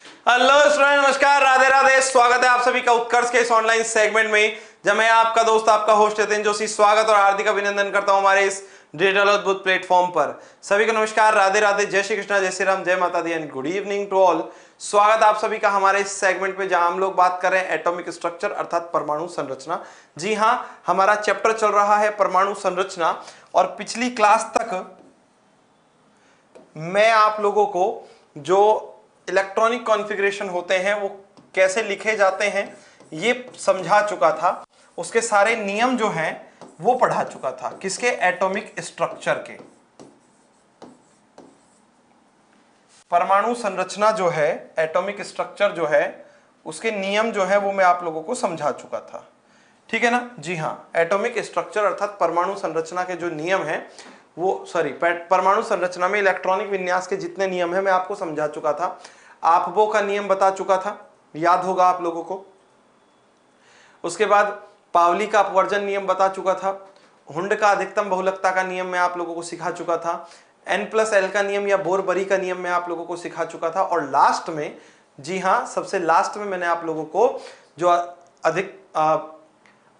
Hello student, नमस्कार, राधे राधे। स्वागत है आप सभी का उत्कर्ष के इस ऑनलाइन सेगमेंट में, जब मैं आपका दोस्त आपका होस्ट यतीन जोशी स्वागत और हार्दिक अभिनंदन करता हूं हमारे इस डिजिटल अद्भुत प्लेटफॉर्म पर। सभी को नमस्कार, राधे राधे, जय श्री कृष्णा, जय श्री राम, जय माता दी and good evening to all. स्वागत आप सभी का हमारे इस सेगमेंट में, जहां हम लोग बात कर रहे हैं एटॉमिक स्ट्रक्चर अर्थात परमाणु संरचना। जी हां, हमारा चैप्टर चल रहा है परमाणु संरचना और पिछली क्लास तक मैं आप लोगों को जो इलेक्ट्रॉनिक कॉन्फ़िगरेशन होते हैं वो कैसे लिखे जाते हैं ये समझा चुका था। उसके सारे नियम जो हैं वो पढ़ा चुका था। किसके? एटॉमिक स्ट्रक्चर के। परमाणु संरचना जो है, एटॉमिक स्ट्रक्चर जो है, उसके नियम जो है वो मैं आप लोगों को समझा चुका था। ठीक है ना? जी हाँ, एटॉमिक स्ट्रक्चर अर्थात परमाणु संरचना के जो नियम हैं परमाणु संरचना में इलेक्ट्रॉनिक विन्यास के जितने नियम हैं मैं आपको समझा चुका था। आपबो का नियम बता चुका था, याद होगा आप लोगों को। उसके बाद पावली का अपवर्जन नियम बता चुका था। हुंड का अधिकतम बहुलकता का नियम मैं आप लोगों को सिखा चुका था। N+L का नियम या बोर-बरी का नियम मैं आप लोगों को सिखा चुका था। और लास्ट में, जी हाँ, सबसे लास्ट में मैंने आप लोगों को जो अधिक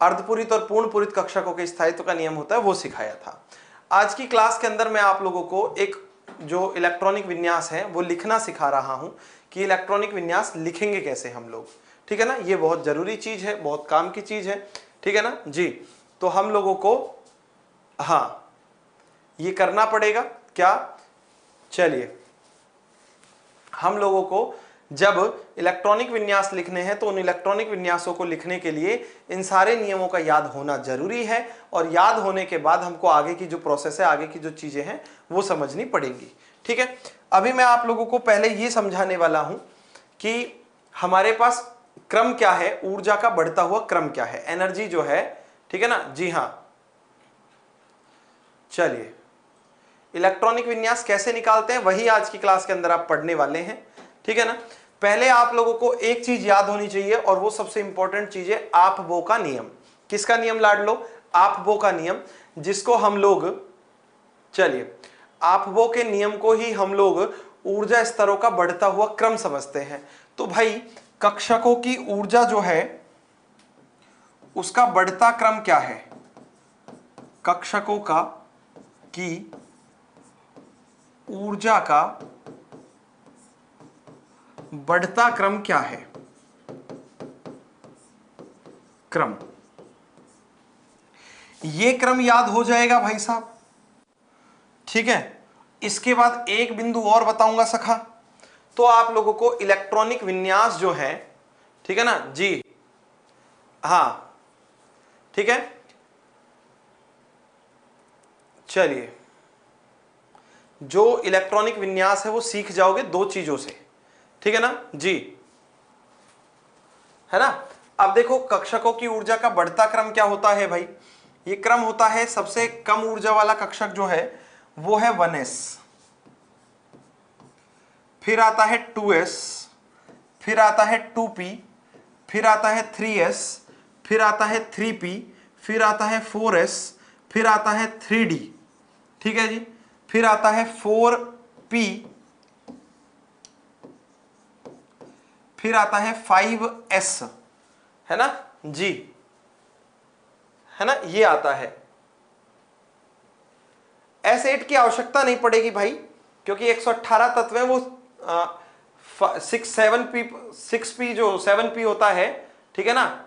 अर्धपूरित और पूर्ण पूरित कक्षकों के स्थायित्व का नियम होता है वो सिखाया था। आज की क्लास के अंदर मैं आप लोगों को एक जो इलेक्ट्रॉनिक विन्यास है वो लिखना सिखा रहा हूं कि इलेक्ट्रॉनिक विन्यास लिखेंगे कैसे हम लोग। ठीक है ना? ये बहुत जरूरी चीज है, बहुत काम की चीज है। ठीक है ना जी? तो हम लोगों को ये करना पड़ेगा क्या? चलिए, हम लोगों को जब इलेक्ट्रॉनिक विन्यास लिखने हैं तो उन इलेक्ट्रॉनिक विन्यासों को लिखने के लिए इन सारे नियमों का याद होना जरूरी है। और याद होने के बाद हमको आगे की जो प्रोसेस है, आगे की जो चीजें हैं वो समझनी पड़ेंगी। ठीक है? अभी मैं आप लोगों को पहले ये समझाने वाला हूं कि हमारे पास क्रम क्या है, ऊर्जा का बढ़ता हुआ क्रम क्या है, एनर्जी जो है। ठीक है ना? जी हां, चलिए, इलेक्ट्रॉनिक विन्यास कैसे निकालते हैं वही आज की क्लास के अंदर आप पढ़ने वाले हैं। ठीक है ना? पहले आप लोगों को एक चीज याद होनी चाहिए और वो सबसे इंपॉर्टेंट चीज है आपबो का नियम। किसका नियम लाड लो? आपबो का नियम, जिसको हम लोग, चलिए, आपबो के नियम को ही हम लोग ऊर्जा स्तरों का बढ़ता हुआ क्रम समझते हैं। तो भाई, कक्षकों की ऊर्जा जो है उसका बढ़ता क्रम क्या है? कक्षकों का की ऊर्जा का बढ़ता क्रम क्या है? क्रम, ये क्रम याद हो जाएगा भाई साहब। ठीक है? इसके बाद एक बिंदु और बताऊंगा सखा, तो आप लोगों को इलेक्ट्रॉनिक विन्यास जो है, ठीक है ना जी, हां, ठीक है, चलिए, जो इलेक्ट्रॉनिक विन्यास है वो सीख जाओगे दो चीजों से। ठीक है ना जी? है ना? अब देखो, कक्षकों की ऊर्जा का बढ़ता क्रम क्या होता है भाई? ये क्रम होता है, सबसे कम ऊर्जा वाला कक्षक जो है वो है 1s, फिर आता है 2s, फिर आता है 2p, फिर आता है 3s, फिर आता है 3p, फिर आता है 4s, फिर आता है 3d। ठीक है जी? फिर आता है 4p, फिर आता है 5s। है ना जी? है ना? ये आता है। S8 की आवश्यकता नहीं पड़ेगी भाई, क्योंकि 118 तत्व है, वो 6p जो 7p होता है, ठीक है ना?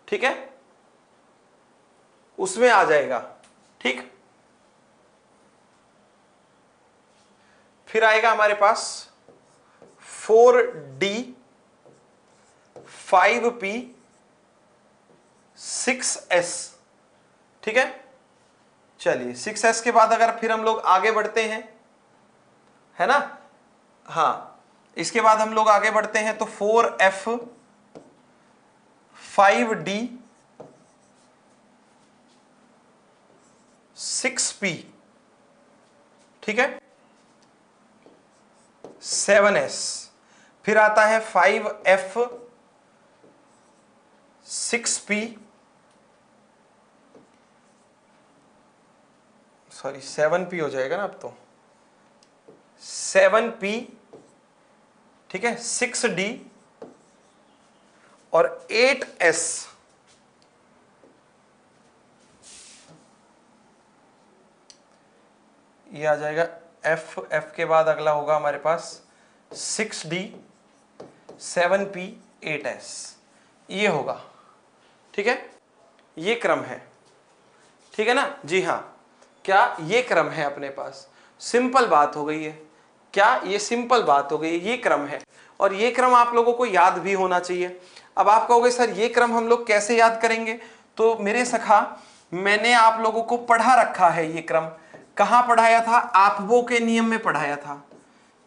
ठीक है, उसमें आ जाएगा। ठीक, फिर आएगा हमारे पास 4d, 5p, 6s। ठीक है? चलिए, 6s के बाद अगर फिर हम लोग आगे बढ़ते हैं, है ना? हां, इसके बाद हम लोग आगे बढ़ते हैं तो 4f, 5d, 6p, ठीक है, 7s, फिर आता है 5f, 6p, सॉरी 7p हो जाएगा ना अब तो, 7p, ठीक है, 6d और 8s, ये आ जाएगा F के बाद अगला होगा हमारे पास 6d 7p 8s, ये होगा। ठीक है, ये क्रम है। ठीक है ना जी हाँ, क्या ये क्रम है अपने पास? सिंपल बात हो गई है। क्या ये सिंपल बात हो गई है? ये क्रम है और ये क्रम आप लोगों को याद भी होना चाहिए। अब आप कहोगे सर ये क्रम हम लोग कैसे याद करेंगे? तो मेरे सखा, मैंने आप लोगों को पढ़ा रखा है ये क्रम। कहां पढ़ाया था? आपबो के नियम में पढ़ाया था।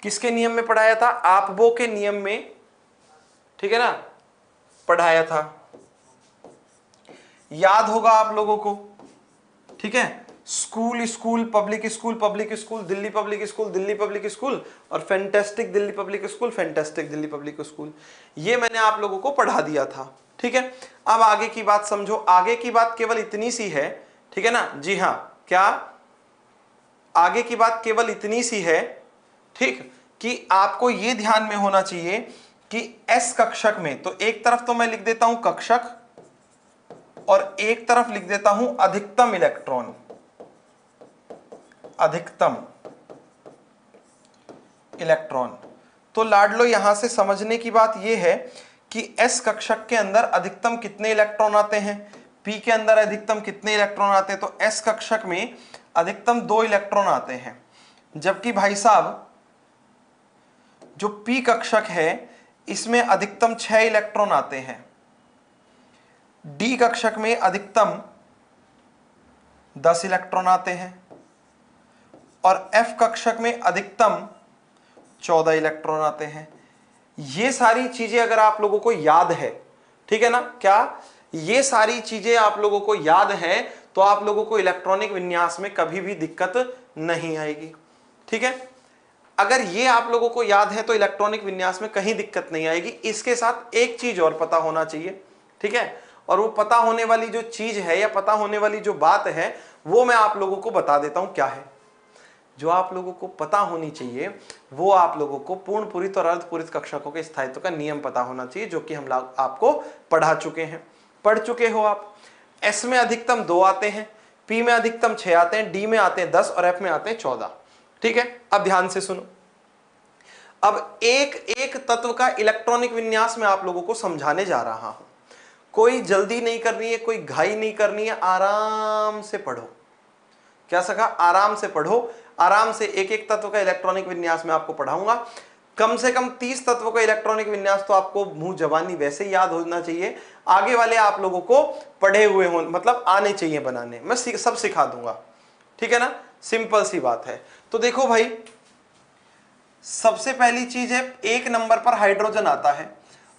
किसके नियम में पढ़ाया था? आपबो के नियम में, ठीक है ना, पढ़ाया था। याद होगा आप लोगों को। ठीक है, school school, public school public school, Delhi public school Delhi public school, और fantastic Delhi public school fantastic Delhi public school, ये मैंने आप लोगों को पढ़ा दिया था। ठीक है, अब आगे की बात समझो। आगे की बात केवल इतनी सी है, ठीक है ना जी हाँ, क्या आगे की बात केवल इतनी सी है, ठीक, कि आपको ये ध्यान में होना चाहिए कि एस कक्षक में, तो एक तरफ तो मैं लिख देता हूं कक्षक और एक तरफ लिख देता हूं अधिकतम इलेक्ट्रॉन। अधिकतम इलेक्ट्रॉन। तो लाडलो यहां से समझने की बात यह है कि एस कक्षक के अंदर अधिकतम कितने इलेक्ट्रॉन आते हैं, पी के अंदर अधिकतम कितने इलेक्ट्रॉन आते हैं। तो एस कक्षक में अधिकतम 2 इलेक्ट्रॉन आते हैं, जबकि भाई साहब जो पी कक्षक है इसमें अधिकतम 6 इलेक्ट्रॉन आते हैं। डी कक्षक में अधिकतम 10 इलेक्ट्रॉन आते हैं और एफ कक्षक में अधिकतम 14 इलेक्ट्रॉन आते हैं। ये सारी चीजें अगर आप लोगों को याद है, ठीक है ना, क्या ये सारी चीजें आप लोगों को याद है तो आप लोगों को इलेक्ट्रॉनिक विन्यास में कभी भी दिक्कत नहीं आएगी। ठीक है, अगर ये आप लोगों को याद है तो इलेक्ट्रॉनिक विन्यास में कहीं दिक्कत नहीं आएगी। इसके साथ एक चीज और पता होना चाहिए, ठीक है, और वो पता होने वाली जो चीज है या पता होने वाली जो बात है वो मैं आप लोगों को बता देता हूं क्या है। जो आप लोगों को पता होनी चाहिए वो आप लोगों को पूर्ण पूरित और अर्धपूरित कक्षकों के स्थायित्व का नियम पता होना चाहिए, जो कि हम लोग आपको पढ़ा चुके हैं, पढ़ चुके हो आप। एस में अधिकतम 2 आते हैं, पी में अधिकतम 6 आते हैं, डी में आते हैं 10 और एफ में आते हैं 14। ठीक है, अब ध्यान से सुनो। अब एक एक तत्व का इलेक्ट्रॉनिक विन्यास में आप लोगों को समझाने जा रहा हूं। कोई जल्दी नहीं करनी है, कोई घाई नहीं करनी है, आराम से पढ़ो। क्या सका? आराम से पढ़ो, आराम से एक एक तत्व का इलेक्ट्रॉनिक विन्यास में आपको पढ़ाऊंगा। कम से कम 30 तत्वों का इलेक्ट्रॉनिक विन्यास तो आपको मुंह जबानी वैसे ही याद होना चाहिए। आगे वाले आप लोगों को पढ़े हुए हो, मतलब आने चाहिए बनाने, मैं सब सिखा दूंगा। ठीक है ना, सिंपल सी बात है। तो देखो भाई, सबसे पहली चीज है, 1 नंबर पर हाइड्रोजन आता है।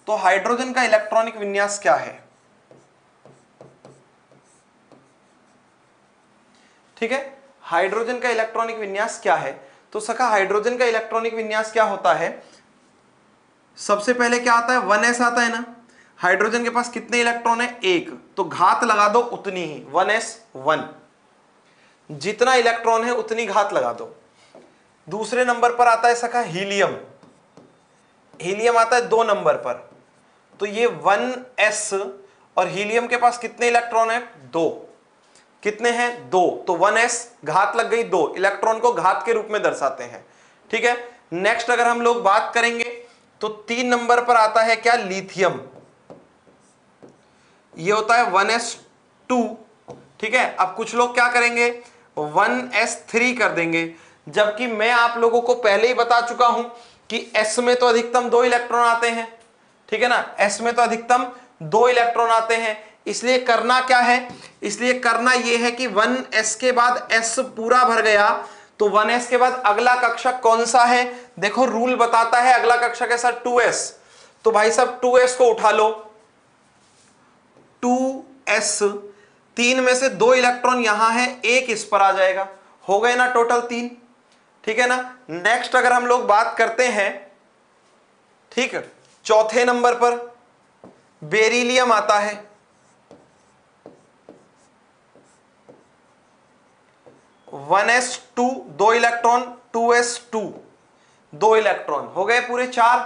तो हाइड्रोजन का इलेक्ट्रॉनिक विन्यास क्या है? ठीक है, हाइड्रोजन का इलेक्ट्रॉनिक विन्यास क्या है? तो सखा, हाइड्रोजन का इलेक्ट्रॉनिक विन्यास क्या होता है? सबसे पहले क्या आता है? 1s आता है ना। हाइड्रोजन के पास कितने इलेक्ट्रॉन है? 1, तो घात लगा दो उतनी ही, 1s 1, जितना इलेक्ट्रॉन है उतनी घात लगा दो। दूसरे नंबर पर आता है सखा हीलियम। हीलियम आता है 2 नंबर पर, तो ये 1s, और हीलियम के पास कितने इलेक्ट्रॉन है? 2। कितने हैं? 2, तो 1s, घात लग गई 2, इलेक्ट्रॉन को घात के रूप में दर्शाते हैं। ठीक है, नेक्स्ट अगर हम लोग बात करेंगे तो 3 नंबर पर आता है क्या? लिथियम। ये होता है 1s2। ठीक है, अब कुछ लोग क्या करेंगे? 1s3 कर देंगे, जबकि मैं आप लोगों को पहले ही बता चुका हूं कि s में तो अधिकतम 2 इलेक्ट्रॉन आते हैं। ठीक है ना, s में तो अधिकतम 2 इलेक्ट्रॉन आते हैं। इसलिए करना क्या है? इसलिए करना यह है कि 1s के बाद s पूरा भर गया, तो 1s के बाद अगला कक्षक कौन सा है? देखो रूल बताता है अगला कक्षक है सर 2s, तो भाई साहब 2s को उठा लो। 2s, 3 में से 2 इलेक्ट्रॉन यहां है, 1 इस पर आ जाएगा, हो गए ना टोटल 3। ठीक है ना, नेक्स्ट अगर हम लोग बात करते हैं, ठीक है, चौथे नंबर पर बेरिलियम आता है। One s two, 2 electron, 2s2, 2 electron, हो गए पूरे 4।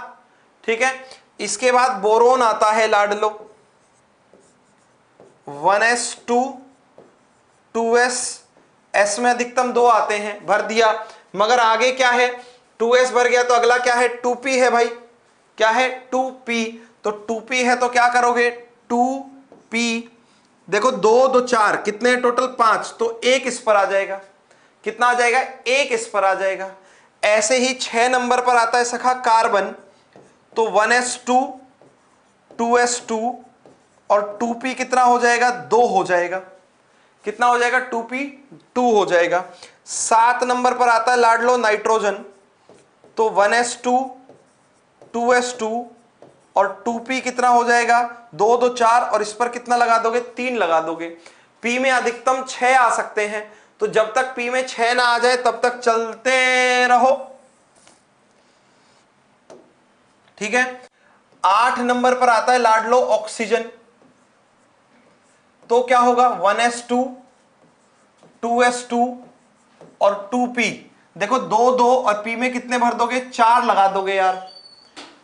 ठीक है। इसके बाद बोरोन आता है लाडलो, 1s2 2s, s में अधिकतम 2 आते हैं, भर दिया। मगर आगे क्या है, 2s भर गया तो अगला क्या है, 2p है भाई, क्या है 2p। तो 2p है तो क्या करोगे 2p, देखो 2 2 4 कितने टोटल 5, तो 1 इस पर आ जाएगा, कितना आ जाएगा 1 इस पर आ जाएगा। ऐसे ही 6 नंबर पर आता है सखा कार्बन, तो 1s2 2s2 और 2p कितना हो जाएगा 2 हो जाएगा, कितना हो जाएगा 2p 2 हो जाएगा। 7 नंबर पर आता है लाडलो नाइट्रोजन, तो 1s2 2s2 और 2p कितना हो जाएगा 2 2 4 और इस पर कितना लगा दोगे 3 लगा दोगे। p में अधिकतम 6 आ सकते हैं, तो जब तक p में 6 ना आ जाए तब तक चलते रहो, ठीक है। 8 नंबर पर आता है लाडलो ऑक्सीजन, तो क्या होगा 1s2 2s2 और 2p, देखो 2 2 और p में कितने भर दोगे 4 लगा दोगे यार,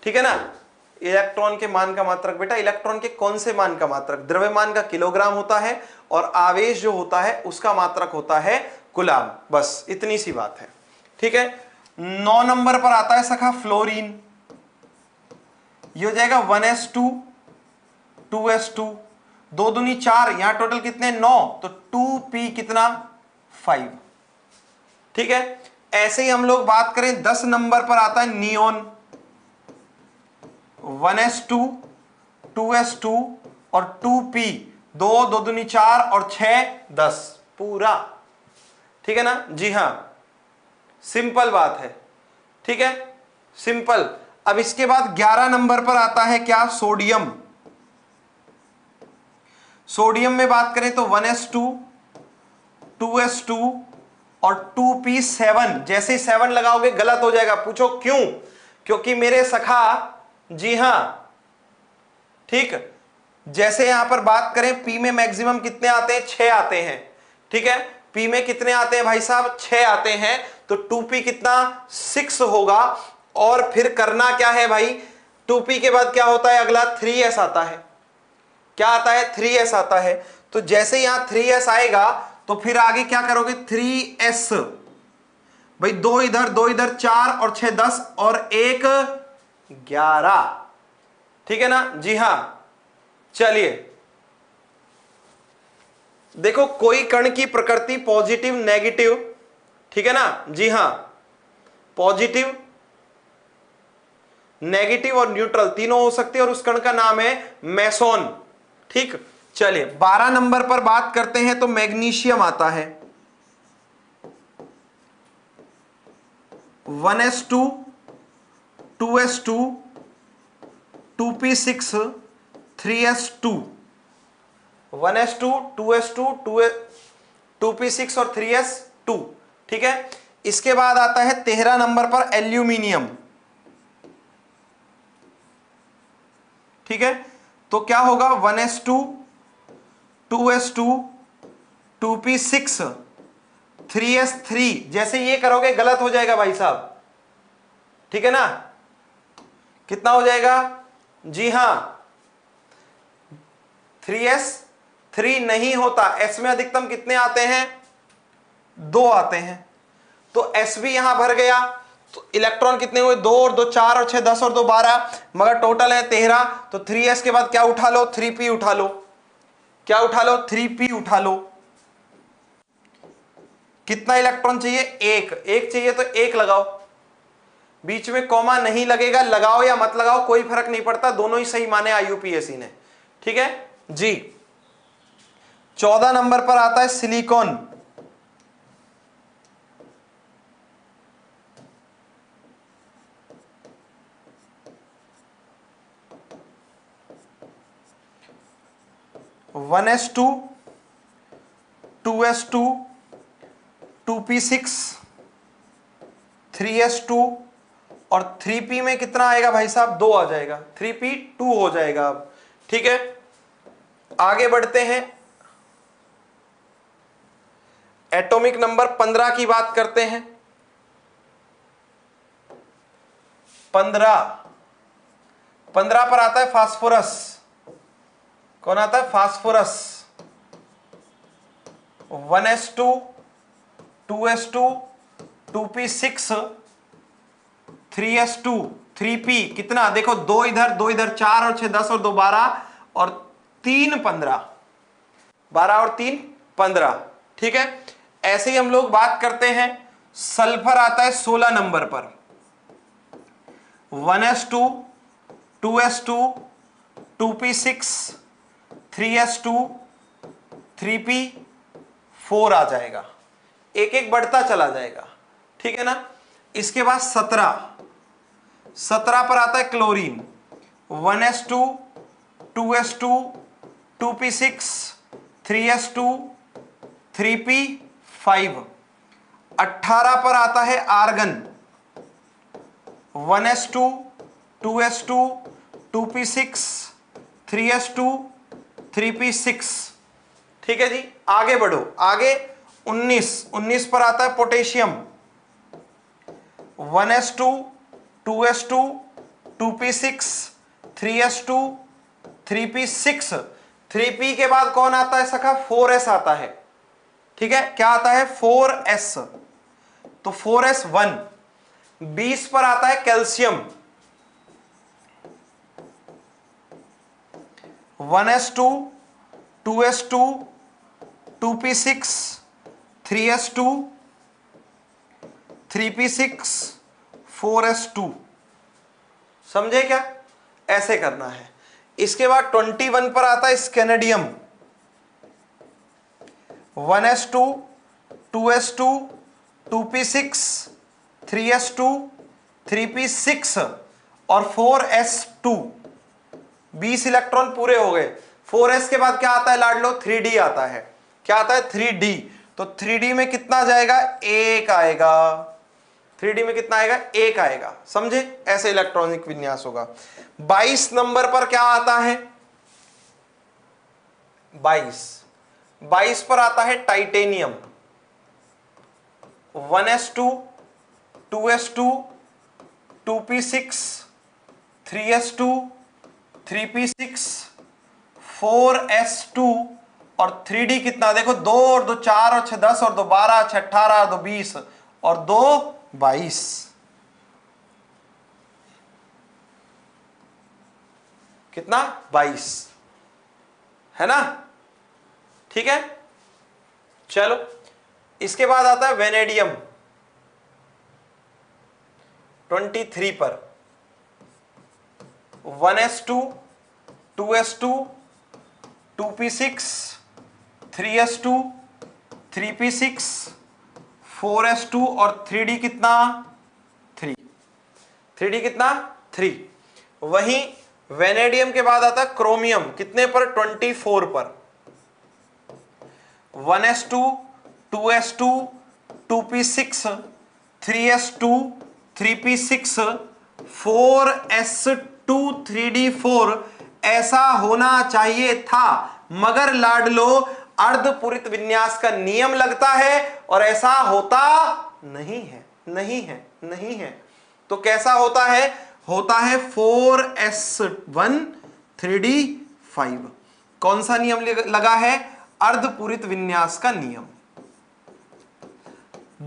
ठीक है ना। इलेक्ट्रॉन के मान का मात्रक, बेटा इलेक्ट्रॉन के कौन से मान का मात्रक, द्रव्यमान का किलोग्राम होता है और आवेश जो होता है उसका मात्रक होता है कूलाम, बस इतनी सी बात है, ठीक है। 9 नंबर पर आता है सखा फ्लोरीन, ये हो जाएगा 1s2 2s2, 2 दूनी 4, यहां टोटल कितने 9, तो 2p कितना 5, ठीक है। ऐसे ही हम लोग बात करें 10 नंबर पर आता है नियोन, 1s2 2s2 और 2p, 2 2 दूनी 4 और 6 10 पूरा, ठीक है ना। जी हां, सिंपल बात है, ठीक है, सिंपल। अब इसके बाद 11 नंबर पर आता है क्या सोडियम, सोडियम में बात करें तो 1s2 2s2 और 2p7, जैसे ही 7 लगाओगे गलत हो जाएगा, पूछो क्यों, क्योंकि मेरे सखा, जी हां ठीक, जैसे यहां पर बात करें p में मैक्सिमम कितने आते हैं 6 आते हैं, ठीक है। p में कितने आते हैं भाई साहब 6 आते हैं, तो 2p कितना 6 होगा। और फिर करना क्या है भाई, 2p के बाद क्या होता है अगला 3s आता है, क्या आता है 3s आता है। तो जैसे यहां 3s आएगा तो फिर आगे क्या करोगे 3s, भाई 2 इधर 4 और 6 10 और 1 11, ठीक है ना। जी हां, चलिए देखो कोई कण की प्रकृति पॉजिटिव नेगेटिव, ठीक है ना। जी हां, पॉजिटिव नेगेटिव और न्यूट्रल तीनों हो सकते हैं और उस कण का नाम है मेसोन, ठीक। चलिए 12 नंबर पर बात करते हैं तो मैग्नीशियम आता है, 1s2 2s2 2p6 3s2, 1s2 2s2 2p6 और 3s2, ठीक है। इसके बाद आता है 13 नंबर पर एल्यूमिनियम, ठीक है। तो क्या होगा 1s2 2s2 2p6 3s3, जैसे ये करोगे गलत हो जाएगा भाई साहब, ठीक है ना। कितना हो जाएगा, जी हां 3s3 नहीं होता, s में अधिकतम कितने आते हैं 2 आते हैं, तो s भी यहां भर गया, तो इलेक्ट्रॉन कितने हुए 2 और 2 4 और 6 10 और 2 12, मगर टोटल है 13, तो 3s के बाद क्या उठा लो 3p उठा लो, क्या उठा लो 3p उठा लो। कितना इलेक्ट्रॉन चाहिए एक चाहिए तो 1 लगाओ, बीच में कॉमा नहीं लगेगा, लगाओ या मत लगाओ कोई फर्क नहीं पड़ता, दोनों ही सही माने IUPAC ने, ठीक है जी। 14 नंबर पर आता है silicon, one s to 2s2 2p6 3s2 और 3p में कितना आएगा भाई साहब 2 आ जाएगा, 3p 2 हो जाएगा अब, ठीक है। आगे बढ़ते हैं, एटॉमिक नंबर 15 की बात करते हैं। 15 15 पर आता है फास्फोरस। कौन आता है? Phosphorus. 1s2 2s2 2p6 3s2 3p कितना देखो, 2 इधर 4 और 6 10 और 2 12 और 3 15, 12 और 3 15। ठीक है, ऐसे ही हम लोग बात करते हैं। सल्फर आता है 16 नंबर पर। 1s2 2s2 2p6 3s2 3p4 आ जाएगा, एक एक बढ़ता चला जाएगा। ठीक है ना। इसके बाद 17 पर आता है chlorine. 1s2 2s2 2p6 3s2 3p5। 18 पर आता है argon. 1s2 2s2 2p6 3s2 3p6। ठीक है जी, आगे बढ़ो। आगे 19 पर आता है potassium. 1s2 2s2 2p6 3s2 3p6। 3p के बाद कौन आता है सखा? 4s आता है। ठीक है, क्या आता है? 4s। तो 4s1। 20 पर आता है calcium. 1s2 2s2 2p6 3s2 3p6 4s2। समझे क्या? ऐसे करना है। इसके बाद 21 पर आता है स्कैनेडियम। 1s2 2s2 2p6 3s2 3p6 और 4s2। 20 इलेक्ट्रॉन पूरे हो गए। 4s के बाद क्या आता है लाडलो? 3d आता है। क्या आता है? 3d। तो 3d में कितना जाएगा? 1 आएगा। 3d में कितना आएगा? 1 आएगा। समझे? ऐसे इलेक्ट्रॉनिक विन्यास होगा। 22 नंबर पर क्या आता है? 22 पर आता है titanium. 1s2 2s2 2p6 3s2 3p6 4s2 और 3d कितना देखो, 2 और 2 4 और 6 10 और 2 12 6 18 और 2 20 और 2 22। कितना? 22 है ना। ठीक है, चलो। इसके बाद आता है वेनेडियम। 23 पर 1s2 2s2 2p6 3s2 3p6 4s2 और 3d कितना? 3। 3d कितना? 3। वहीं वेनेडियम के बाद आता है क्रोमियम। कितने पर? 24 पर 1s2 2s2 2p6 3s2 3p6 4s2 3d4 ऐसा होना चाहिए था, मगर लाडलो अर्धपूरित विन्यास का नियम लगता है और ऐसा होता नहीं है। नहीं है, नहीं है। तो कैसा होता है? होता है 4s1 3d5। कौन सा नियम लगा है? अर्धपूरित विन्यास का नियम।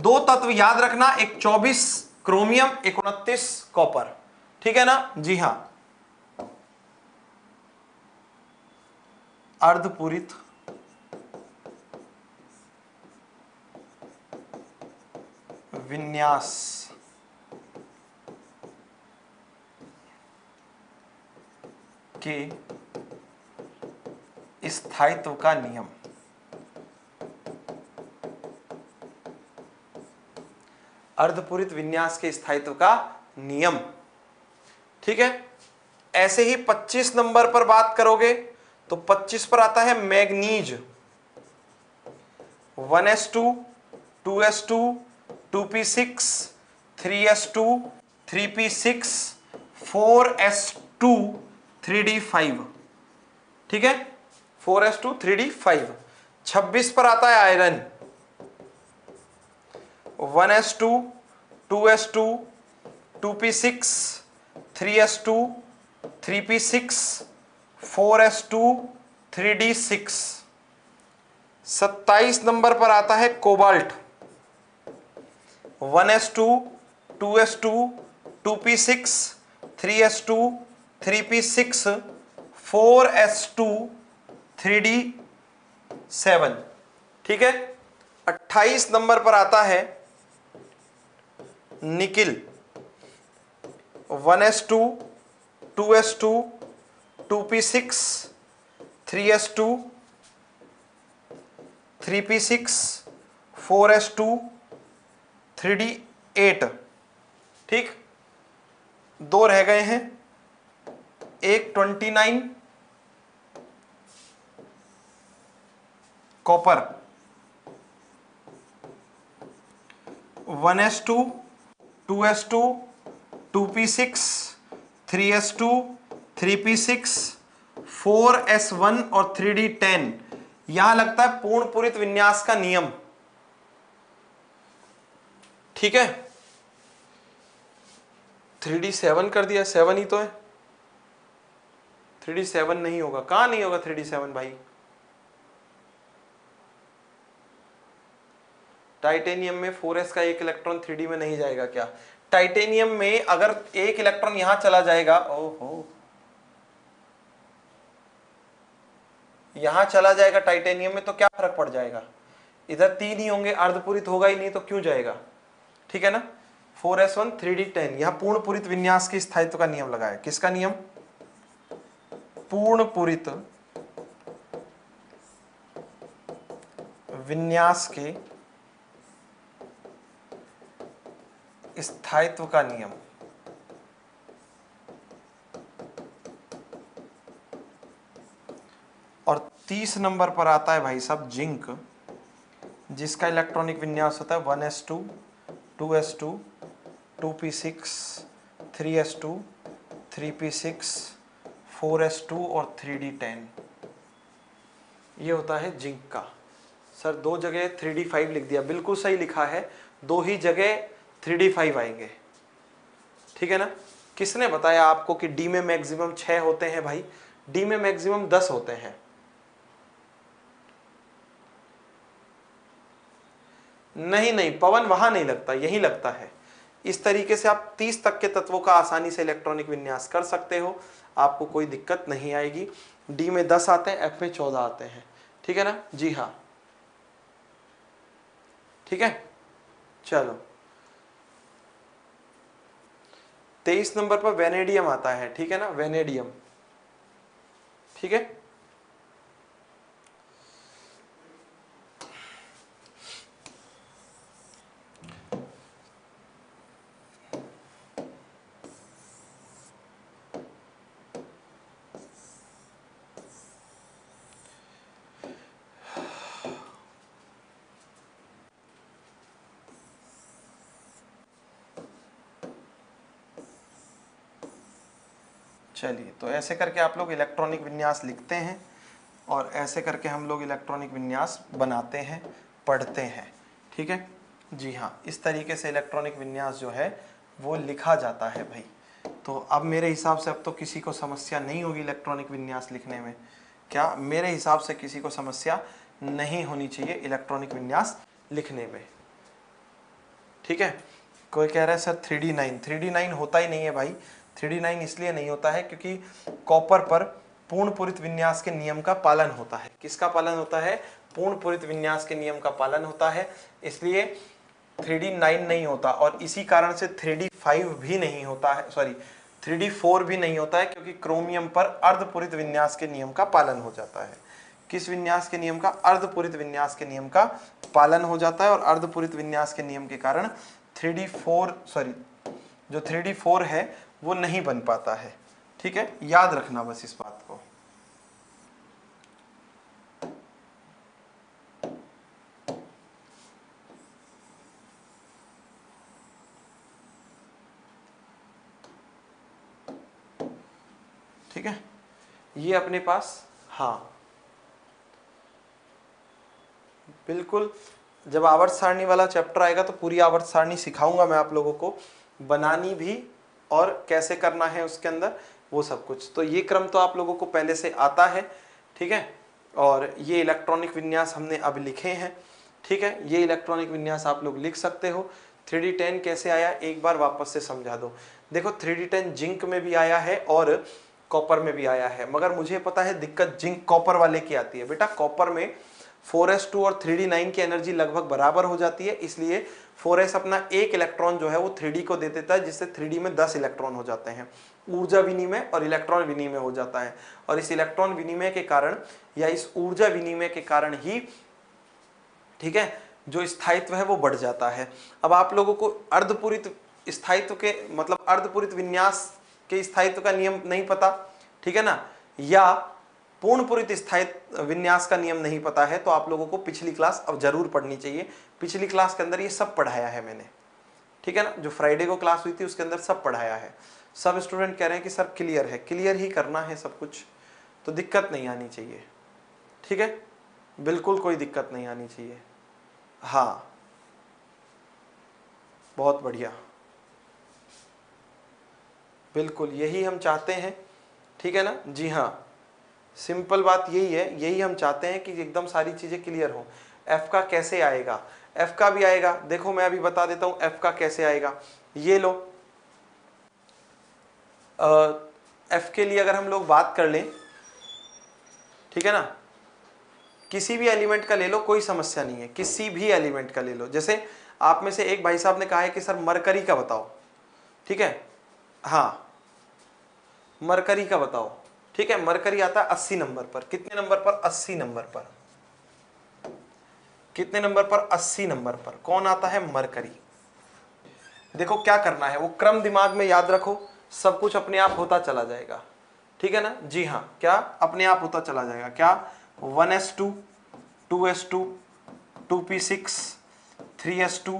2 तत्व याद रखना, एक 24 क्रोमियम, एक 29 कॉपर। ठीक है ना। जी हां, अर्धपूरित विन्यास के स्थायित्व का नियम। अर्धपूरित विन्यास के स्थायित्व का नियम। ठीक है। ऐसे ही 25 नंबर पर बात करोगे तो 25 पर आता है manganese. 1s2 2s2 2p6 3s2 3p6 4s2 3d5। ठीक है, 4s2 3d5। 26 पर आता है iron. 1s2 2s2 2p6 3s2 3p6 4s2 3d6। 27 number पर आता है cobalt 1s2 2s2 2p6 3s2 3p6 4s2 3d7। ठीक है। 28 नंबर पर आता है nickel 1s2 2s2 2p6 3s2 3p6 4s2 3d8। ठीक, दो रह गए हैं, एक 29 copper 1s2 2s2 2p6 3s2 3p6 4s1 और 3d10। यहां लगता है पूर्ण पूरित विन्यास का नियम। ठीक है, 3d7 कर दिया, 7 ही तो है। 3d7 नहीं होगा, कहां नहीं होगा 3d7 भाई? टाइटेनियम में 4s का एक इलेक्ट्रॉन 3d में नहीं जाएगा क्या? टाइटेनियम में अगर एक इलेक्ट्रॉन यहां चला जाएगा, ओहो, यहां चला जाएगा टाइटेनियम में तो क्या फर्क पड़ जाएगा? इधर 3 ही होंगे, अर्धपूरित होगा ही नहीं तो क्यों जाएगा? ठीक है ना। 4s1 3d10, यहां पूर्ण पूरित विन्यास के स्थायित्व का नियम लगाया। किसका नियम? पूर्ण पूरित विन्यास के स्थायित्व का नियम। और 30 नंबर पर आता है भाई साहब जिंक, जिसका इलेक्ट्रॉनिक विन्यास होता है 1s2 2s2 2p6 3s2 3p6 4s2 और 3d10। ये होता है जिंक का। सर दो जगह 3d5 लिख दिया, बिल्कुल सही लिखा है, दो ही जगह 3d5 आएंगे। ठीक है ना। किसने बताया आपको कि डी में मैक्सिमम 6 होते हैं भाई? डी में मैक्सिमम 10 होते हैं। नहीं नहीं, पवन वहां नहीं लगता, यही लगता है। इस तरीके से आप 30 तक के तत्वों का आसानी से इलेक्ट्रॉनिक विन्यास कर सकते हो, आपको कोई दिक्कत नहीं आएगी। डी में 10 आते हैं, एफ में 14 आते हैं। ठीक है ना। जी हाँ, ठीक है। चलो 23 नंबर पर वेनेडियम आता है। ठीक है ना, वेनेडियम। ठीक है। चलिए, तो ऐसे करके आप लोग इलेक्ट्रॉनिक विन्यास लिखते हैं और ऐसे करके हम लोग इलेक्ट्रॉनिक विन्यास बनाते हैं, पढ़ते हैं। ठीक है जी हाँ, इस तरीके से इलेक्ट्रॉनिक विन्यास जो है वो लिखा जाता है भाई। तो अब मेरे हिसाब से अब तो किसी को समस्या नहीं होगी इलेक्ट्रॉनिक विन्यास लिखने में। क्या? मेरे हिसाब से किसी को समस्या नहीं होनी चाहिए इलेक्ट्रॉनिक विन्यास लिखने में। ठीक है। कोई कह रहा है सर 3d9 होता ही नहीं है भाई। 3d9 इसलिए नहीं होता है क्योंकि कॉपर पर पूर्ण पूरित विन्यास के नियम का पालन होता है। किसका पालन होता है? पूर्ण पूरित विन्यास के नियम का पालन होता है, इसलिए 3d9 नहीं होता। और इसी कारण से 3d5 भी नहीं होता है, सॉरी 3d4 भी नहीं होता है, क्योंकि क्रोमियम पर अर्धपूरित विन्यास के नियम का पालन हो जाता है। किस विन्यास के नियम का? अर्धपूरित विन्यास के नियम का पालन हो जाता है। और अर्धपूरित विन्यास के नियम के कारण 3d4 सॉरी जो 3d4 है वो नहीं बन पाता है। ठीक है, याद रखना बस इस बात को। ठीक है, ये अपने पास, हाँ बिल्कुल, जब आवर्त सारणी वाला चैप्टर आएगा तो पूरी आवर्त सारणी सिखाऊंगा मैं आप लोगों को, बनानी भी और कैसे करना है उसके अंदर वो सब कुछ। तो ये क्रम तो आप लोगों को पहले से आता है, ठीक है। और ये इलेक्ट्रॉनिक विन्यास हमने अब लिखे हैं, ठीक है। ये इलेक्ट्रॉनिक विन्यास आप लोग लिख सकते हो। 3D10 कैसे आया एक बार वापस से समझा दो। देखो 3D10 जिंक में भी आया है और कॉपर में भी आया है, मगर मुझे पता है दिक्कत जिंक कॉपर वाले की आती है। बेटा कॉपर में 4s2 और 3D9 की एनर्जी लगभग बराबर हो जाती है, इसलिए 4s अपना एक इलेक्ट्रॉन जो है वो 3D को दे देता है, जिससे 3D में 10 इलेक्ट्रॉन हो जाते हैं। ऊर्जा विनिमय और इलेक्ट्रॉन विनिमय हो जाता है, और इस इलेक्ट्रॉन विनिमय के कारण या इस ऊर्जा विनिमय के कारण ही, ठीक है, जो स्थायित्व है वो बढ़ जाता है। अब आप लोगों को अर्धपूरित स्थायित्व के मतलब अर्धपूरित विन्यास के स्थायित्व का नियम नहीं पता, ठीक है ना, या पूर्ण पूरित स्थायित्व विन्यास का नियम नहीं पता है, तो आप लोगों को पिछली क्लास अब जरूर पढ़नी चाहिए। पिछली क्लास के अंदर ये सब पढ़ाया है मैंने, ठीक है ना, जो फ्राइडे को क्लास हुई थी उसके अंदर सब पढ़ाया है। सब स्टूडेंट कह रहे हैं कि सर क्लियर है, क्लियर ही करना है सब कुछ, तो दिक्कत नहीं आनी चाहिए, ठीक है, बिल्कुल कोई दिक्कत नहीं आनी चाहिए। हाँ बहुत बढ़िया, बिल्कुल यही हम चाहते हैं, ठीक है ना। जी हाँ, सिंपल बात यही है, यही हम चाहते हैं कि एकदम सारी चीजें क्लियर हो। एफ का कैसे आएगा, एफ का भी आएगा, देखो मैं अभी बता देता हूं एफ का कैसे आएगा। ये लो, एफ के लिए अगर हम लोग बात कर लें, ठीक है ना, किसी भी एलिमेंट का ले लो, कोई समस्या नहीं है, किसी भी एलिमेंट का ले लो। जैसे आप में से एक भाई साहब ने कहा है कि सर मरकरी का बताओ, ठीक है, हाँ मरकरी का बताओ, ठीक है। मरकरी आता है 80 नंबर पर। कितने नंबर पर? 80 नंबर पर। कितने नंबर पर? 80 नंबर पर। कौन आता है? मरकरी। देखो क्या करना है, वो क्रम दिमाग में याद रखो, सब कुछ अपने आप होता चला जाएगा, ठीक है ना। जी हाँ, क्या अपने आप होता चला जाएगा? क्या 1s2 2s2 2p6 3s2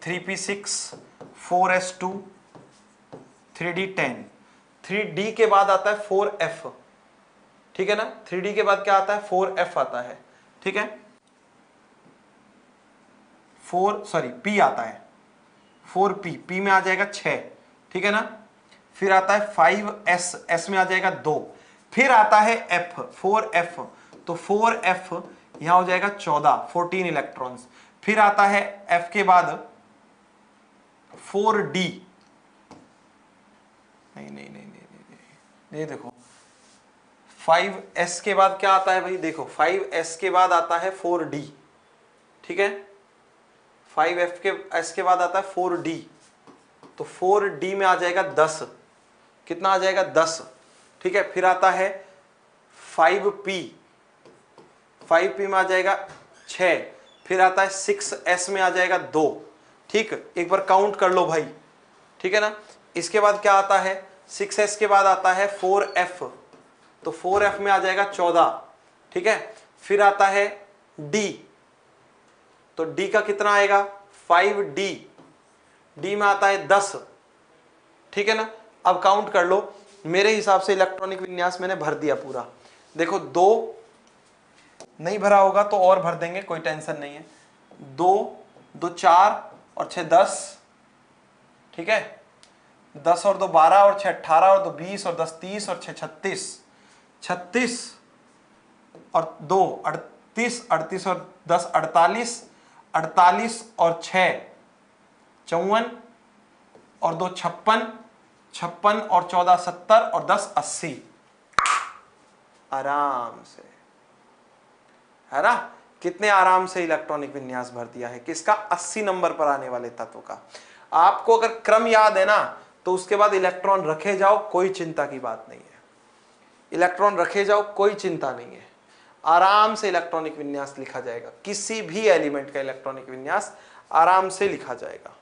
3p6 4s2 3d10। 3d के बाद आता है 4f, ठीक है ना। 3d के बाद क्या आता है? 4f आता है, ठीक है। p आता है 4p, p में आ जाएगा 6, ठीक है ना। फिर आता है 5s, s में आ जाएगा 2, फिर आता है f 4f, तो 4f यहां हो जाएगा 14 इलेक्ट्रॉन्स। फिर आता है f के बाद 4d, नहीं, ये देखो 5s के बाद क्या आता है भाई? देखो 5s के बाद आता है 4d, ठीक है। 5s के बाद आता है 4d, तो 4d में आ जाएगा 10। कितना आ जाएगा? 10, ठीक है। फिर आता है 5p, 5p में आ जाएगा 6, फिर आता है 6s में आ जाएगा 2, ठीक। एक बार काउंट कर लो भाई, ठीक है ना। इसके बाद क्या आता है? 6s के बाद आता है 4f, तो 4f में आ जाएगा 14, ठीक है। फिर आता है d, तो d का कितना आएगा? 5d, d में आता है 10, ठीक है ना। अब काउंट कर लो, मेरे हिसाब से इलेक्ट्रॉनिक विन्यास मैंने भर दिया पूरा। देखो 2 नहीं भरा होगा तो और भर देंगे, कोई टेंशन नहीं है। 2 2 4 और 6 10, ठीक है। 10 और 2 12 और 6 18 और 2 20 और 10 30 और 6 36, 36 और 2 38, 38 और 10 48, 48 और 6 54 और 2 56, 56 और 14 70 और 10 80, आराम से, है ना। कितने आराम से इलेक्ट्रॉनिक विन्यास भर दिया है किसका? 80 नंबर पर आने वाले तत्व का। आपको अगर क्रम याद है ना, तो उसके बाद इलेक्ट्रॉन रखे जाओ, कोई चिंता की बात नहीं है। इलेक्ट्रॉन रखे जाओ, कोई चिंता नहीं है, आराम से इलेक्ट्रॉनिक विन्यास लिखा जाएगा। किसी भी एलिमेंट का इलेक्ट्रॉनिक विन्यास आराम से लिखा जाएगा,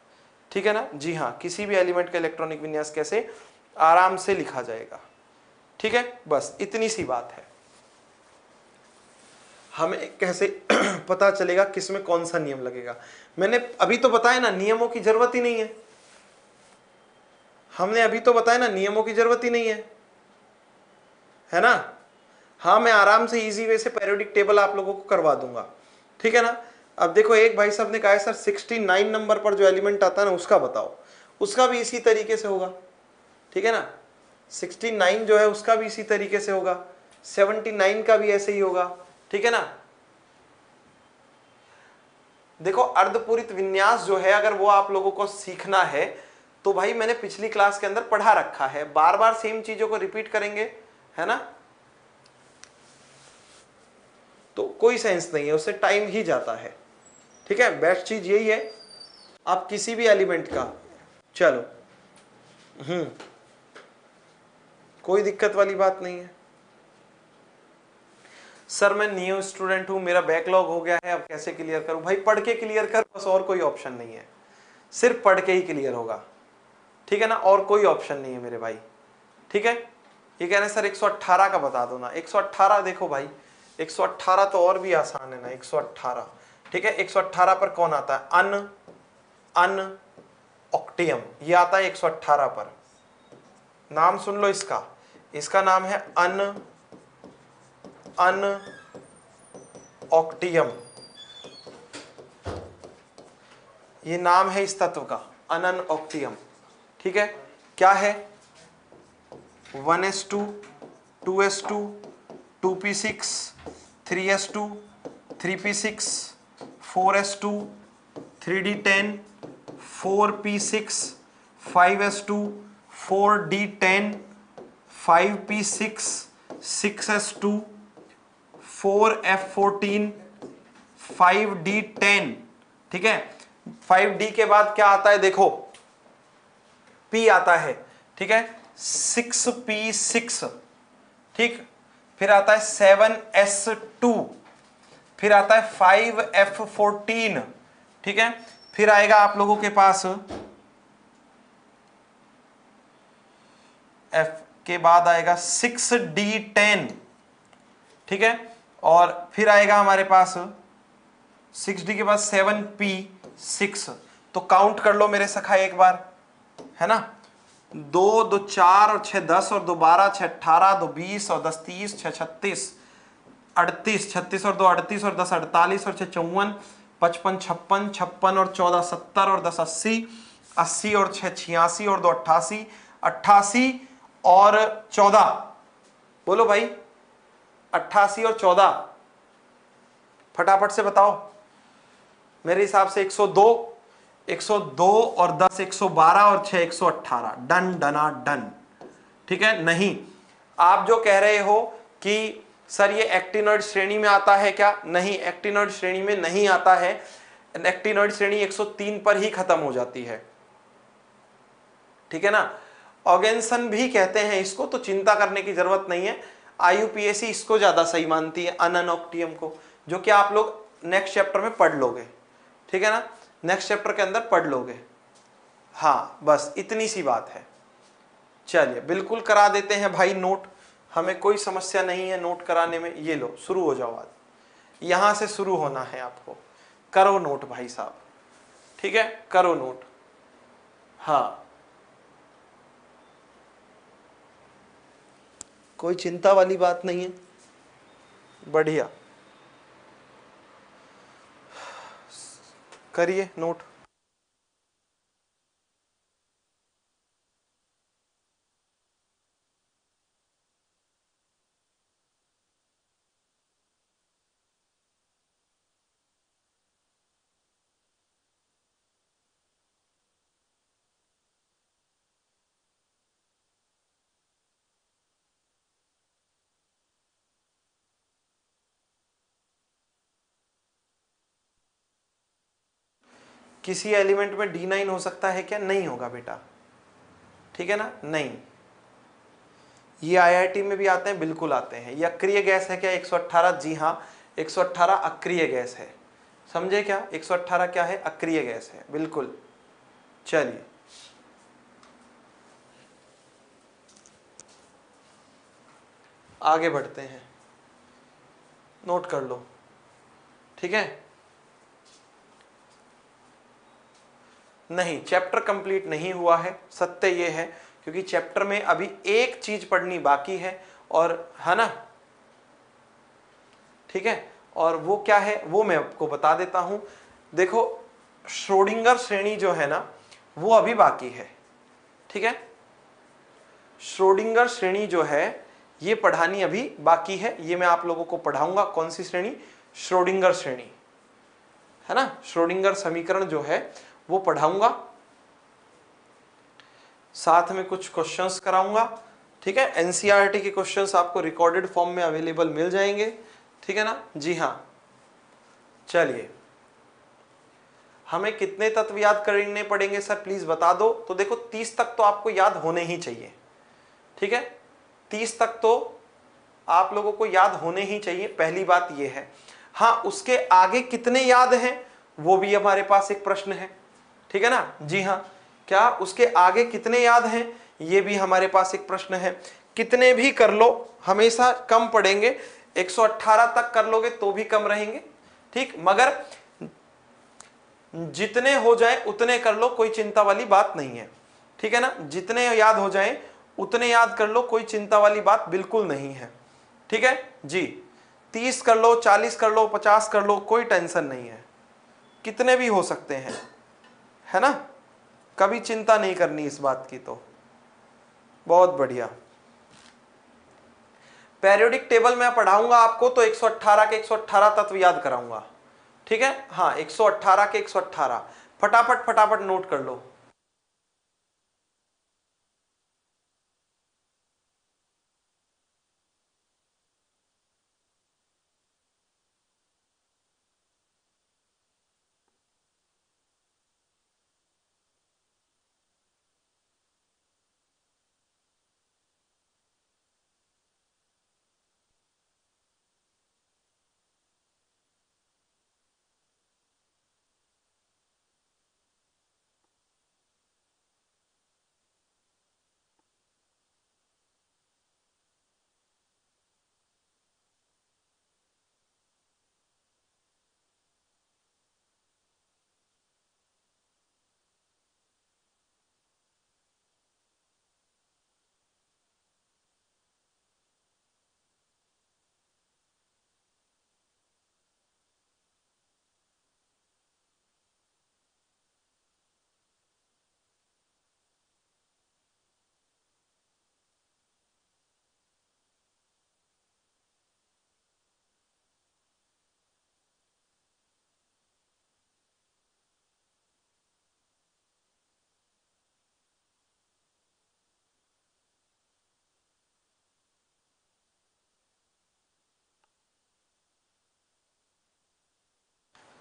ठीक है ना। जी हाँ, किसी भी एलिमेंट का इलेक्ट्रॉनिक विन्यास कैसे? आराम से लिखा जाएगा, ठीक है। बस इतनी सी बात है। हमें कैसे पता चलेगा किसमें कौन सा नियम लगेगा? मैंने अभी तो बताया ना, नियमों की जरूरत ही नहीं है। हमने अभी तो बताया ना, नियमों की जरूरत ही नहीं है ना। हाँ, मैं आराम से इजी वे से पीरियोडिक टेबल आप लोगों को करवा दूंगा, ठीक है ना। अब देखो एक भाई साहब ने कहा है सर 69 नंबर पर जो एलिमेंट आता है ना उसका बताओ, उसका भी इसी तरीके से होगा, ठीक है ना। 69 जो है उसका भी इसी तरीके से होगा, 79 का भी ऐसे ही होगा, ठीक है ना। देखो अर्धपूरित विन्यास जो है अगर वो आप लोगों को सीखना है तो भाई मैंने पिछली क्लास के अंदर पढ़ा रखा है, बार बार सेम चीजों को रिपीट करेंगे, है ना, तो कोई सेंस नहीं है, उससे टाइम ही जाता है, ठीक है। बेस्ट चीज यही है आप किसी भी एलिमेंट का, चलो कोई दिक्कत वाली बात नहीं है। सर मैं न्यू स्टूडेंट हूं, मेरा बैकलॉग हो गया है, अब कैसे क्लियर करूं? भाई पढ़ के क्लियर कर, बस, और कोई ऑप्शन नहीं है, सिर्फ पढ़ के ही क्लियर होगा, ठीक है ना, और कोई ऑप्शन नहीं है मेरे भाई, ठीक है। ये कह रहे हैं सर 118 का बता दो ना। 118 देखो भाई, 118 तो और भी आसान है ना, 118, ठीक है। 118 पर कौन आता है? अन ऑक्टियम, ये आता है 118 पर। नाम सुन लो इसका, इसका नाम है अन ऑक्टियम, ये नाम है इस तत्व का, अनन ऑक्टियम, ठीक है। क्या है? 1s2 2s2 2p6 3s2 3p6 4s2 3d10 4p6 5s2 4d10 5p6 6s2 4f14 5d10, ठीक है। 5d के बाद क्या आता है देखो, p आता है, ठीक है, 6p6, ठीक, फिर आता है 7s2, फिर आता है 5f14, ठीक है, फिर आएगा आप लोगों के पास f के बाद आएगा 6d10, ठीक है, और फिर आएगा हमारे पास 6d के बाद 7p6। तो काउंट कर लो मेरे सखा एक बार, है ना, 2 2 4 और 6 10 और 2 12 6 18 2 20 और 10 30 6 36 38 36 और 2 38 और 10 48 और 6 54 55 56 56 और 14 70 और 10 80 80 और 6 86 और 2 88 88 और 14, बोलो भाई 88 और 14, फटाफट से बताओ। मेरे हिसाब से 102 102 और 10 112 और 6 118, डन डना डन, ठीक है। नहीं, आप जो कह रहे हो कि सर ये एक्टिनॉइड श्रेणी में आता है क्या? नहीं, एक्टिनॉइड श्रेणी में नहीं आता है, एक्टिनॉइड श्रेणी 103 पर ही खत्म हो जाती है, ठीक है ना। ऑर्गेन्सन भी कहते हैं इसको, तो चिंता करने की जरूरत नहीं है। IUPAC इसको ज्यादा सही मानती है, अनऑक्टियम को, जो कि आप लोग नेक्स्ट चैप्टर में पढ़ लोगे, ठीक है ना, नेक्स्ट चैप्टर के अंदर पढ़ लोगे। हाँ बस इतनी सी बात है। चलिए बिल्कुल करा देते हैं भाई नोट, हमें कोई समस्या नहीं है नोट कराने में। ये लो शुरू हो जाओ, आज यहां से शुरू होना है आपको। करो नोट भाई साहब, ठीक है, करो नोट। हाँ कोई चिंता वाली बात नहीं है, बढ़िया, करिए नोट। किसी एलिमेंट में D9 हो सकता है क्या? नहीं होगा बेटा, ठीक है ना, नहीं। ये IIT में भी आते हैं, बिल्कुल आते हैं। ये अक्रिय गैस है क्या 118? जी हाँ, 118 अक्रिय गैस है, समझे क्या? 118 क्या है? अक्रिय गैस है, बिल्कुल। चलिए आगे बढ़ते हैं, नोट कर लो, ठीक है। नहीं, चैप्टर कंप्लीट नहीं हुआ है, सत्य ये है, क्योंकि चैप्टर में अभी एक चीज पढ़नी बाकी है, और है ना, ठीक है। और वो क्या है वो मैं आपको बता देता हूं। देखो श्रोडिंगर श्रेणी जो है ना वो अभी बाकी है, ठीक है। श्रोडिंगर श्रेणी जो है ये पढ़ानी अभी बाकी है, ये मैं आप लोगों को पढ़ाऊंगा। कौन सी श्रेणी? श्रोडिंगर श्रेणी, है ना, श्रोडिंगर समीकरण जो है वो पढ़ाऊंगा, साथ में कुछ क्वेश्चंस कराऊंगा। ठीक है, एनसीईआरटी के क्वेश्चंस आपको रिकॉर्डेड फॉर्म में अवेलेबल मिल जाएंगे। ठीक है ना, जी हाँ। चलिए, हमें कितने तत्व याद करने पड़ेंगे सर, प्लीज बता दो। तो देखो 30 तक तो आपको याद होने ही चाहिए। ठीक है, 30 तक तो आप लोगों को याद होने ही चाहिए, पहली बात यह है। हाँ, उसके आगे कितने याद हैं वो भी हमारे पास एक प्रश्न है। ठीक है ना, जी हाँ, क्या उसके आगे कितने याद हैं ये भी हमारे पास एक प्रश्न है। कितने भी कर लो हमेशा कम पड़ेंगे, 118 तक कर लोगे तो भी कम रहेंगे। ठीक, मगर जितने हो जाए उतने कर लो, कोई चिंता वाली बात नहीं है। ठीक है ना, जितने याद हो जाए उतने याद कर लो, कोई चिंता वाली बात बिल्कुल नहीं है। ठीक है जी, 30 कर लो, 40 कर लो, 50 कर लो, कोई टेंशन नहीं है, कितने भी हो सकते हैं, है ना, कभी चिंता नहीं करनी इस बात की। तो बहुत बढ़िया। पेरियोडिक टेबल मैं पढ़ाऊंगा आपको तो 118 के 118 तत्व याद कराऊंगा। ठीक है, हाँ 118 के 118 फटाफट फटाफट नोट कर लो।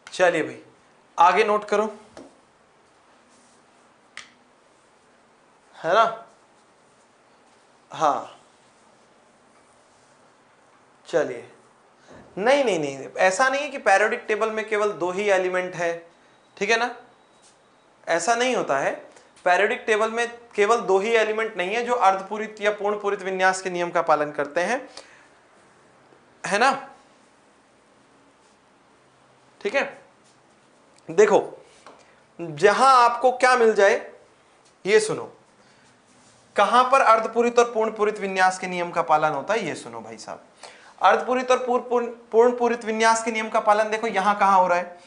चलिए भाई आगे नोट करो, है ना। हाँ चलिए, नहीं नहीं नहीं, ऐसा नहीं है कि पैरियोडिक टेबल में केवल 2 ही एलिमेंट है। ठीक है ना, ऐसा नहीं होता है। पैरियोडिक टेबल में केवल 2 ही एलिमेंट नहीं है जो अर्धपूरित या पूर्ण पूरित विन्यास के नियम का पालन करते हैं, है ना। ठीक है, देखो जहां आपको क्या मिल जाए ये सुनो, कहां पर अर्धपूरित और पूर्ण पूरित विन्यास के नियम का पालन होता है ये सुनो भाई साहब। अर्धपूरित और पूर्ण पूरित विन्यास के नियम का पालन देखो यहां कहां हो रहा है,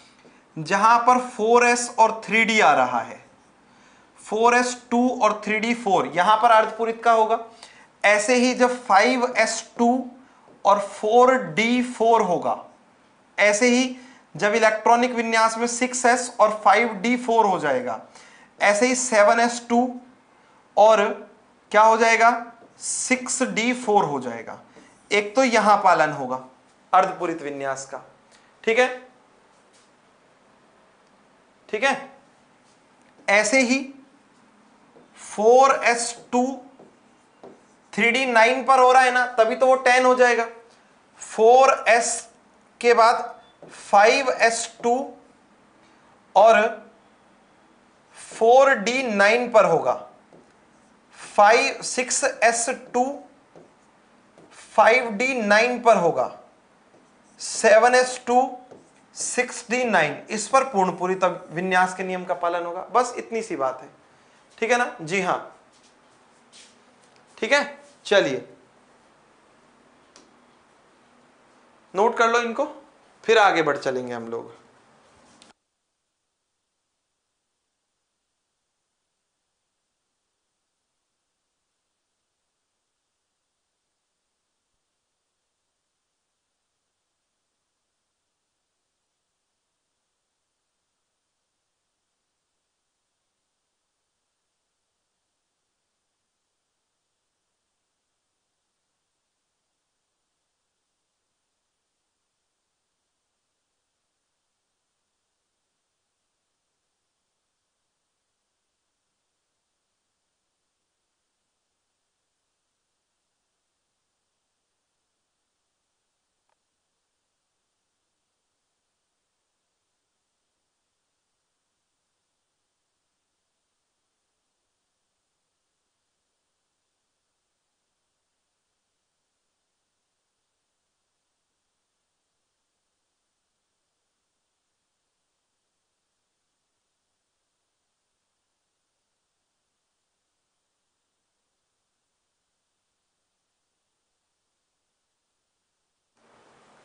जहां पर 4s और 3d आ रहा है, 4s2 और 3d4 यहां पर अर्धपूरित का होगा। ऐसे ही जब 5s2 और 4d4 होगा, ऐसे ही जब इलेक्ट्रॉनिक विन्यास में 6s और 5d4 हो जाएगा, ऐसे ही 7s2 और क्या हो जाएगा 6d4 हो जाएगा। एक तो यहां पालन होगा अर्धपूरित विन्यास का। ठीक है, ठीक है, ऐसे ही 4s2 3d9 पर हो रहा है ना, तभी तो वो 10 हो जाएगा। 4s के बाद 5s2 और 4d9 पर होगा, 6s2 5d9 पर होगा, 7s2 6d9, इस पर पूर्ण पूरी तब विन्यास के नियम का पालन होगा। बस इतनी सी बात है। ठीक है ना, जी हां, ठीक है। चलिए नोट कर लो इनको, फिर आगे बढ़ चलेंगे हम लोग।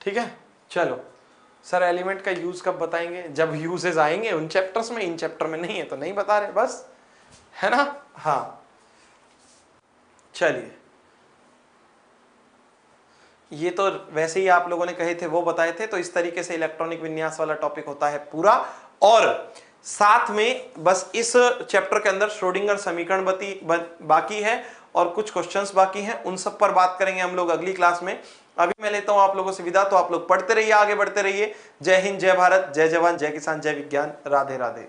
ठीक है, चलो सर एलिमेंट का यूज कब बताएंगे, जब यूजेस आएंगे उन चैप्टर्स में, इन चैप्टर में नहीं है तो नहीं बता रहे, बस, है ना। हाँ चलिए, ये तो वैसे ही आप लोगों ने कहे थे वो बताए थे। तो इस तरीके से इलेक्ट्रॉनिक विन्यास वाला टॉपिक होता है पूरा। और साथ में बस इस चैप्टर के अंदर श्रोडिंगर समीकरण बाकी है और कुछ क्वेश्चंस बाकी हैं, उन सब पर बात करेंगे हम लोग अगली क्लास में। अभी मैं लेता हूं आप लोगों से विदा, तो आप लोग पढ़ते रहिए, आगे बढ़ते रहिए। जय हिंद, जय भारत, जय जवान, जय किसान, जय विज्ञान, राधे राधे।